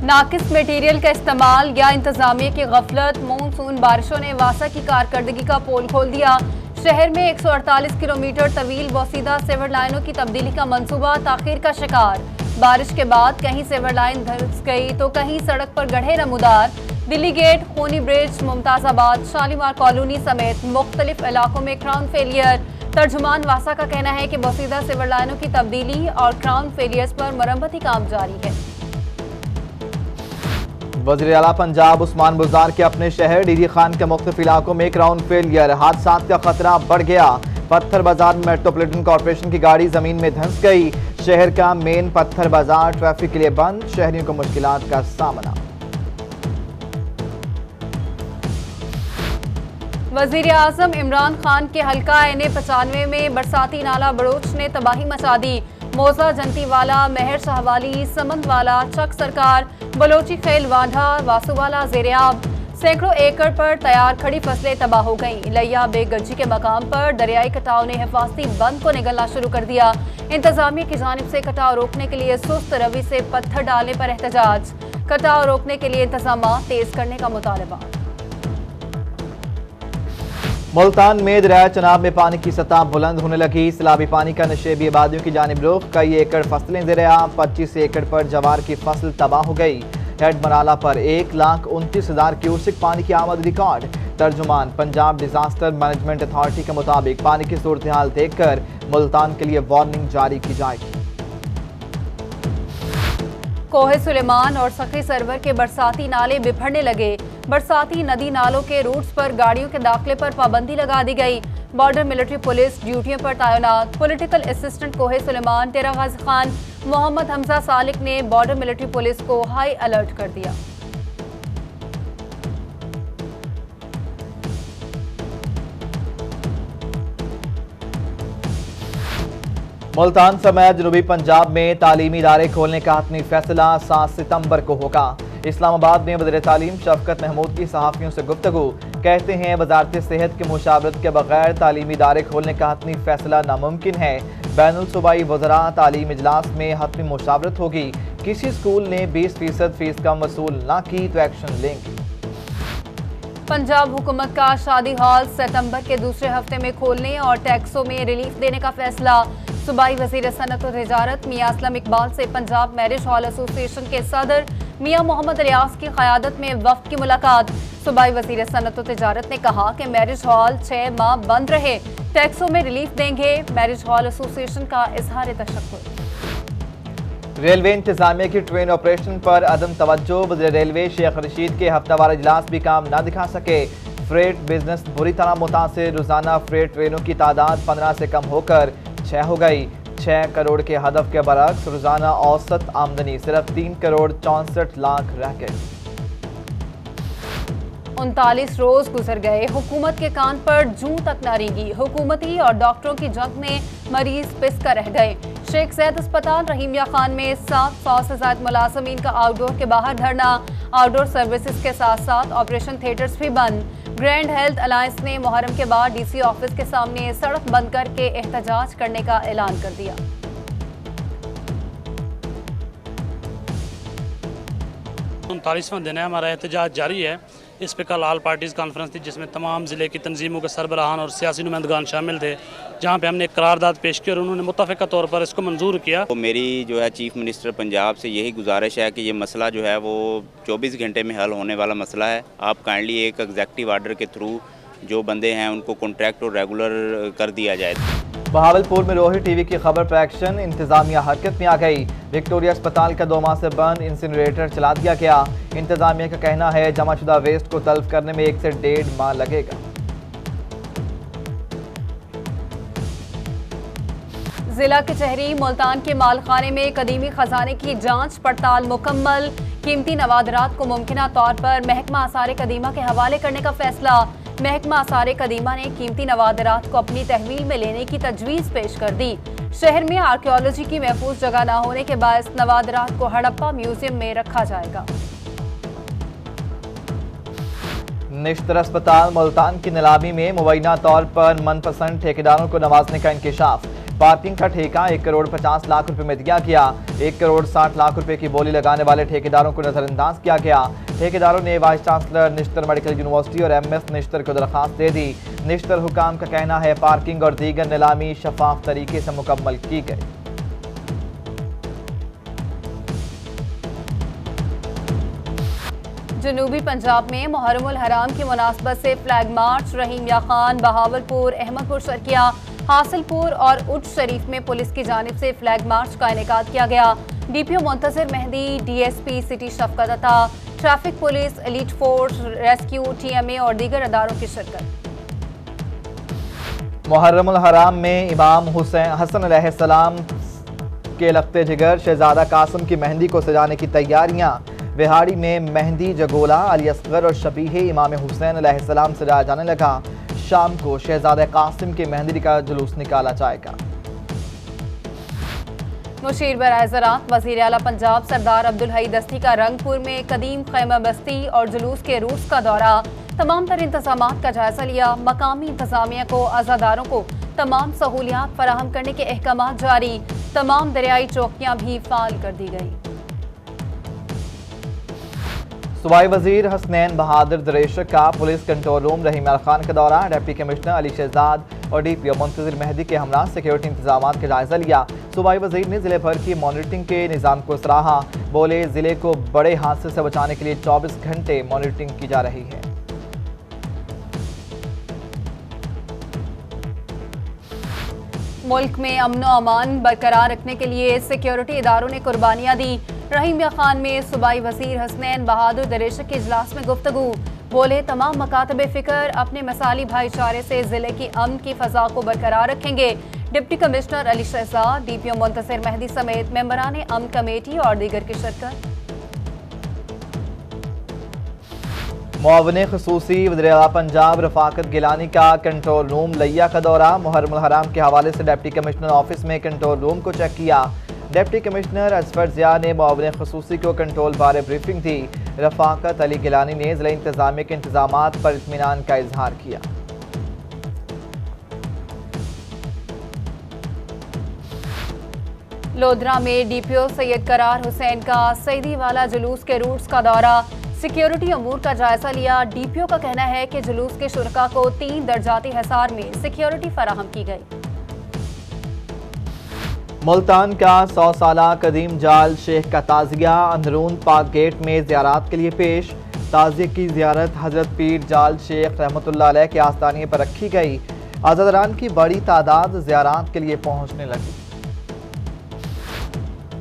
नाकिस material का इस्तेमाल या इंतजामिया की गफलत। मानसून बारिशों ने वासा की कारकर्दगी का पोल खोल दिया। शहर में 148 किलोमीटर तवील वसीदा सेवर लाइनों की तब्दीली का मंसूबा ताखीर का शिकार। बारिश के बाद कहीं सेवर लाइन धंस गई तो कहीं सड़क पर गड्ढे नमूदार। दिल्ली गेट, खूनी ब्रिज, मुमताजाबाद, शालीमार कॉलोनी समेत मुख्तलिफ इलाकों में क्राउन फेलियर। तर्जुमान वासा का कहना है कि वसीदा सेवर लाइनों की तब्दीली और क्राउन फेलियर्स पर मरम्मती काम जारी है। वज़ीर आला पंजाब उस्मान बुज़दार के अपने शहर डीडी खान के मुख्तलिफ इलाकों में क्राउन फेलियर। हादसात का खतरा बढ़ गया। पत्थर बाजार में मेट्रोपॉलिटन कॉर्पोरेशन की गाड़ी जमीन में धंस गई। शहर का मेन पत्थर बाजार ट्रैफिक के लिए बंद। शहरियों को मुश्किलात का सामना। वजीर आजम इमरान खान के हल्का NA-95 में बरसाती नाला बड़ोच ने तबाही मचा दी। मोजा, जंतीवाला, मेहर शाहवाली, समंदवाला, चक सरकार, बलोची खेल, वांढा, वासुवाला ज़ेरियाब। सैकड़ों एकड़ पर तैयार खड़ी फसलें तबाह हो गईं। लैया बेगर्जी के मकाम पर दरियाई कटाव ने हिफाजती बंद को निगलना शुरू कर दिया। इंतजामिया की जानिब से कटाव रोकने के लिए सुस्त रवि से पत्थर डालने पर एहतजाज। कटाव रोकने के लिए इंतजाम तेज करने का मुतालबा। मुल्तान में दरिया चनाब में पानी की सतह बुलंद होने लगी। सैलाबी पानी का नशेबी आबादियों की जानिब रुख। कई एकड़ फसलें ज़रिया 25 एकड़ पर जवार की फसल तबाह हो गई। हेड मराला पर 1,29,000 क्यूसिक पानी की आमद रिकॉर्ड। तर्जुमान पंजाब डिजास्टर मैनेजमेंट अथॉरिटी के मुताबिक पानी की सूरत हाल देखकर मुल्तान के लिए वार्निंग जारी की जाएगी। कोहे सुलेमान और सखी सरवर के बरसाती नाले बिफरने लगे। बरसाती नदी नालों के रूट्स पर गाड़ियों के दाखिले पर पाबंदी लगा दी गई। बॉर्डर मिलिट्री पुलिस ड्यूटियों पर तैनात। पॉलिटिकल असिस्टेंट कोहे सुलेमान, तेरा गाजी खान, मोहम्मद हमजा सालिक ने बॉर्डर मिलिट्री पुलिस को हाई अलर्ट कर दिया। मुल्तान समेत जनूबी पंजाब में तालीमी इदारे खोलने का हतमी फैसला 7 सितंबर को होगा। इस्लामाबाद में वज़ीर तालीम शफकत महमूद की सहाफ़ियों से गुफ्तगू। कहते हैं वजारत सेहत की मुशावरत के बगैर तालीमी इदारे खोलने का हतमी फैसला नामुमकिन है। बैनुल सूबाई वज़रा तालीम इजलास में हतमी मुशावरत होगी। किसी स्कूल ने 20% फीस कम वसूल ना की तो एक्शन लेंगे। पंजाब हुकूमत का शादी हॉल सितंबर के दूसरे हफ्ते में खोलने और टैक्सों में रिलीफ देने का फैसला। सूबाई वज़ीर सनअत और तिजारत मियां असलम इकबाल से पंजाब मैरिज हॉल एसोसिएशन के सदर मियां मोहम्मद रियाज की क़यादत में वफ़द की मुलाकात। सूबाई वज़ीर सनअत और तिजारत ने कहा कि मैरिज हॉल 6 माह बंद रहे, टैक्सों में रिलीफ देंगे। मैरिज हॉल एसोसिएशन का इजहार तशक्कुर। रेलवे इंतजामिया की ट्रेन ऑपरेशन पर अदम तवज्जो। वज़ीर रेलवे शेख रशीद के हफ्तावार इजलास भी काम न दिखा सके। फ्रेट बिजनेस बुरी तरह मुतासिर। रोजाना फ्रेट ट्रेनों की तादाद 15 से कम होकर 6 हो गई। 6 करोड़ के हदफ के बरक्स रोजाना औसत आमदनी सिर्फ 3 करोड़ 64 लाख रह गई। 39 रोज गुजर गए, हुकूमत के कान पर जूं तक न रेंगी। हुकूमती और डॉक्टरों की जंग में मरीज पिसकर रह गए। शेख ज़ैद अस्पताल रहीमिया खान में 700 से ज्यादा मुलाजमीन का आउटडोर के बाहर धरना। आउटडोर सर्विसेज के साथ साथ ऑपरेशन थिएटर्स भी बंद। ग्रैंड हेल्थ अलायंस ने मुहर्रम के बाद DC ऑफिस के सामने सड़क बंद करके एहतजाज करने का ऐलान कर दिया। 39वां दिन है, हमारा एहतजाज जारी है। इस पर कल ऑल पार्टीज़ कॉन्फ्रेंस थी जिसमें तमाम ज़िले की तंजीमों के सरबराहान और सियासी नुमाइंदगान शामिल थे, जहाँ पे हमने एक करारदाद पेश की और उन्होंने मुत्तफ़िक़ा तौर पर इसको मंजूर किया। तो मेरी जो है चीफ मिनिस्टर पंजाब से यही गुजारिश है कि ये मसला जो है वो 24 घंटे में हल होने वाला मसला है। आप काइंडली एक एग्जेक्टिव आर्डर के थ्रू जो बंदे हैं उनको कॉन्ट्रैक्ट और रेगुलर कर दिया जाए। बहावलपुर में रोही टीवी की खबर पर एक्शन। इंतजामिया हरकत में आ गई। विक्टोरिया अस्पताल का 2 माह से बंद इंसिनरेटर चला दिया गया। इंतजामिया का कहना है जमाशुदा वेस्ट को तल्फ करने में 1 से 1.5 माह लगेगा। जिला कचहरी मुल्तान के मालखाने में कदीमी खजाने की जांच पड़ताल मुकम्मल। कीमती नवादरात को मुमकिना तौर पर महकमा आसार कदीमा के हवाले करने का फैसला। महकमा आसार कदीमा ने कीमती नवादरात को अपनी तहवील में लेने की तजवीज़ पेश कर दी। शहर में आर्कियोलॉजी की महफूज जगह न होने के बायस नवादरात को हड़प्पा म्यूजियम में रखा जाएगा। निश्तर अस्पताल मुल्तान की नीलामी में मुबैना तौर पर मनपसंद ठेकेदारों को नवाजने का इंकशाफ। पार्किंग का ठेका 1 करोड़ 50 लाख रुपए में दिया गया। 1 करोड़ 60 लाख रुपए की बोली लगाने वाले ठेकेदारों को नजरअंदाज किया गया। ठेकेदारों ने vice chancellor Nishtar medical university और MS निश्तर को दरखास्त दे दी। निश्तर हुकाम का कहना है पार्किंग और दीगर नीलामी शफाफ तरीके से मुकम्मल की गई। जनूबी पंजाब में मुहर्रमुल हराम की मुनासबत से फ्लैग मार्च रहीम या खान, बहावलपुर, अहमदपुर शर्किया, हासिलपुर और उच्च शरीफ में पुलिस की जानिब से फ्लैग मार्च का इनेकाद किया गया। DPO Muntazir Mehdi, DSP city शफकत अता, traffic police, elite force, rescue, TMA और दीगर अदारों की शिरकत। मुहर्रमुल हराम में इमाम हसन अलैहिस्सलाम के लख्ते जिगर शहजादा कासिम की मेहंदी को सजाने की तैयारियां। बिहाड़ी में मेहंदी, जगोला, अली असगर और शबीहे इमाम हुसैन अलैहिस्सलाम सजाया जाने लगा। शाम को शहजादा कासिम की मेहंदी का जुलूस निकाला जाएगा। मुशीर बराए ज़राअत वज़ीर आला पंजाब सरदार अब्दुल हई दस्ती का रंगपुर में कदीम खैमा बस्ती और जुलूस के रूट्स का दौरा, तमाम तर इंतजामात का जायजा लिया। मकामी इंतजामिया को अज़ादारों को तमाम सहूलियात फराहम करने के अहकामात जारी। तमाम दरियाई चौकियां भी फाल कर दी गई। सूबाई वजीर हसनैन बहादुर दरेशक का पुलिस कंट्रोल रूम रहीम खान का दौरा। डिप्टी कमिश्नर अली शहजाद और DPO मुंतजिर मेहदी के हमरा सिक्योरिटी इंतजाम का जायजा लिया। सूबाई वजीर ने जिले भर की मॉनिटरिंग के निज़ाम को सराहा। बोले जिले को बड़े हादसे से बचाने के लिए 24 घंटे मॉनिटरिंग की जा रही है। मुल्क में अमन व अमान बरकरार रखने के लिए सिक्योरिटी इदारों ने कुर्बानियां दी। रहीम या खान में सूबाई वजीर हसनैन बहादुर दरेशक के इजलास में गुफ्तगू। बोले तमाम मकातबे फिक्र अपने मसाली भाईचारे से जिले की अमन की फजा को बरकरार रखेंगे। Deputy commissioner Ali Shahzad, DPO Muntazir Mehdi समेत मेंबरान अमन कमेटी और दीगर की शिरकत। मुआविन खसूसी वज़ीर आला पंजाब रफाकत गिलानी का कंट्रोल रूम लिया का दौरा। मुहर्रमुल हराम के हवाले से डिप्टी कमिश्नर ऑफिस में कंट्रोल रूम को चेक किया। डिप्टी कमिश्नर असफर जिया ने मुआविन खसूसी को कंट्रोल बारे ब्रीफिंग दी। रफाकत अली गिलानी ने ज़िला इंतजामिया के इंतजामात पर इत्मीनान का इजहार किया। लोधरा में DPO सैयद करार हुसैन का सईदी वाला जुलूस के रूट्स का दौरा। सिक्योरिटी अमूर का जायजा लिया। DPO का कहना है कि जुलूस के शुरका को 3 दर्जाती हिसार में सिक्योरिटी फराहम की गई। मुल्तान का 100 साला कदीम जाल शेख का ताजिया अंदरून पाक गेट में ज़ियारत के लिए पेश। ताजिए की ज़ियारत हजरत पीर जाल शेख रहमतुल्लाह अलैह के आस्तानिए पर रखी गई। आज़ादारान की बड़ी तादाद ज़ियारत के लिए पहुँचने लगी।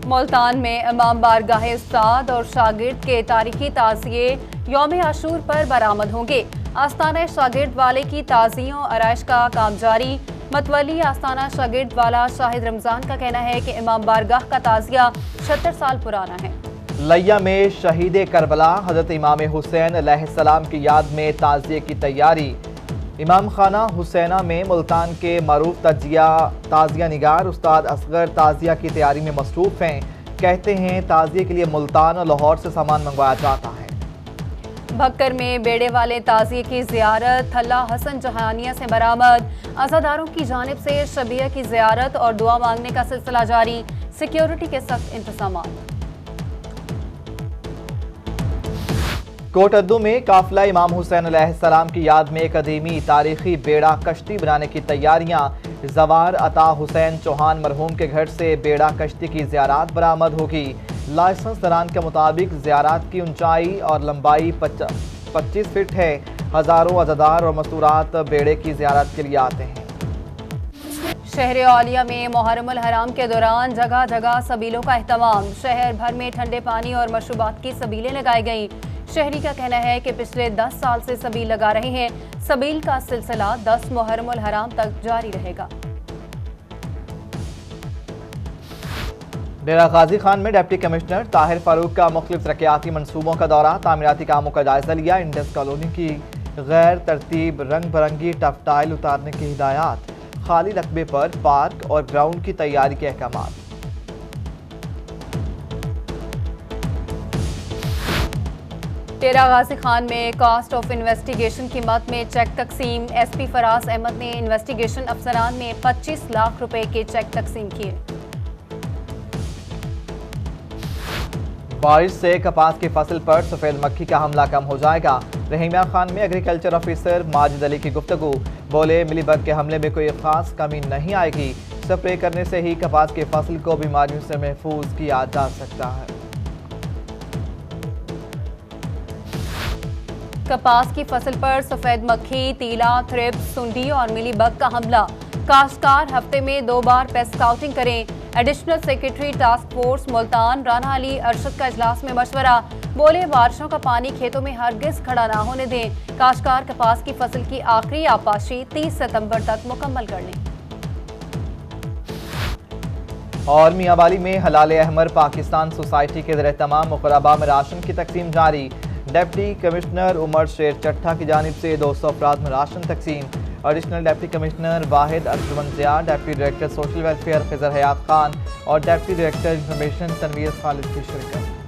मुल्तान में इमाम बारगाह उस्ताद और शागिर्द के तारीखी ताज़िए यौम आशूर पर बरामद होंगे। आस्ताना शागिर्द वाले की ताज़ियों आरइश का काम जारी। मतवली आस्ताना शागिर्द वाला शाहिद रमजान का कहना है कि इमाम बारगाह का ताज़िया 76 साल पुराना है। लिया में शहीद करबला हजरत इमाम हुसैन अलैहिस्सलाम की याद में ताज़िए की तैयारी। इमाम खाना हुसैना में मुल्तान के मरूफ ताज़िया निगार उस्ताद असगर ताज़िया की तैयारी में मसरूफ़ हैं। कहते हैं ताज़िए के लिए मुल्तान और लाहौर से सामान मंगवाया जाता है। भक्कर में बेड़े वाले ताज़िए की ज़ियारत थल्ला हसन जहानिया से बरामद। अज़ादारों की जानिब से शबीह की ज़ियारत और दुआ मांगने का सिलसिला जारी। सिक्योरिटी के सख्त इंतज़ामात। कोटद्दू में काफिला इमाम हुसैन अलैहिस्सलाम की याद में कदीमी तारीखी बेड़ा कश्ती बनाने की तैयारियां। जवार अता हुसैन चौहान मरहूम के घर से बेड़ा कश्ती की ज़ियारत बरामद होगी। लाइसेंस दरान के मुताबिक ज़ियारत की ऊंचाई और लंबाई 25 फीट है। हज़ारों अज़ादार और मस्तूरात बेड़े की ज़ियारत के लिए आते हैं। शहर औलिया में मुहर्रमुल हराम के दौरान जगह जगह सबीलों का एहतमाम। शहर भर में ठंडे पानी और मशरूबात की सबीलें लगाई गई। शहरी का कहना है कि पिछले 10 साल से सबील लगा रहे हैं। सबील का सिलसिला 10 मुहर्रमुल हराम तक जारी रहेगा। डेरा गाजी खान में डिप्टी कमिश्नर ताहिर फारूक का मुख्तलिफ तरक्याती मनसूबों का दौरा। तामीराती कामों का जायजा लिया। इंडस कॉलोनी की गैर तरतीब रंग बिरंगी टफ टाइल उतारने की हिदायत। खाली रकबे पर पार्क और ग्राउंड की तैयारी के अहकामात। डेरा गाजी खान में कॉस्ट ऑफ इन्वेस्टिगेशन की मद में चेक तकसीम। SP फराज अहमद ने इन्वेस्टिगेशन अफसरान में 25 लाख रुपए के चेक तकसीम किए। बारिश से कपास की फसल पर सफेद मक्खी का हमला कम हो जाएगा। रहीमिया खान में एग्रीकल्चर ऑफिसर माजिद अली की गुफ्तगू, बोले मिलीबग के हमले में कोई खास कमी नहीं आएगी। स्प्रे करने से ही कपास की फसल को बीमारियों से महफूज किया जा सकता है। कपास की फसल पर सफेद मक्खी, तीला, थ्रिप्स, सुंडी और मिलीबग का हमला। काश्तकार हफ्ते में 2 बार पेस्ट स्काउटिंग करें। Additional secretary task force Multan Rana Ali Arshad का इजलास में मशवरा, बोले बारिशों का पानी खेतों में हरगिज खड़ा ना होने दें। काश्तकार कपास की फसल की आखिरी आपाशी 30 सितंबर तक मुकम्मल कर लें। और मियांवाली में हलाल अहमर पाकिस्तान सोसाइटी के ज़रिए तमाम मुकरबा में राशन की तकसीम जारी। डिप्टी कमिश्नर उमर शेर चट्ठा की जानिब से 200 अफराद में राशन तकसीम। Additional deputy commissioner Wahid Arshad Zia, deputy director social welfare Khizar Hayat Khan और deputy director information Tanveer Khalid की शिरकत।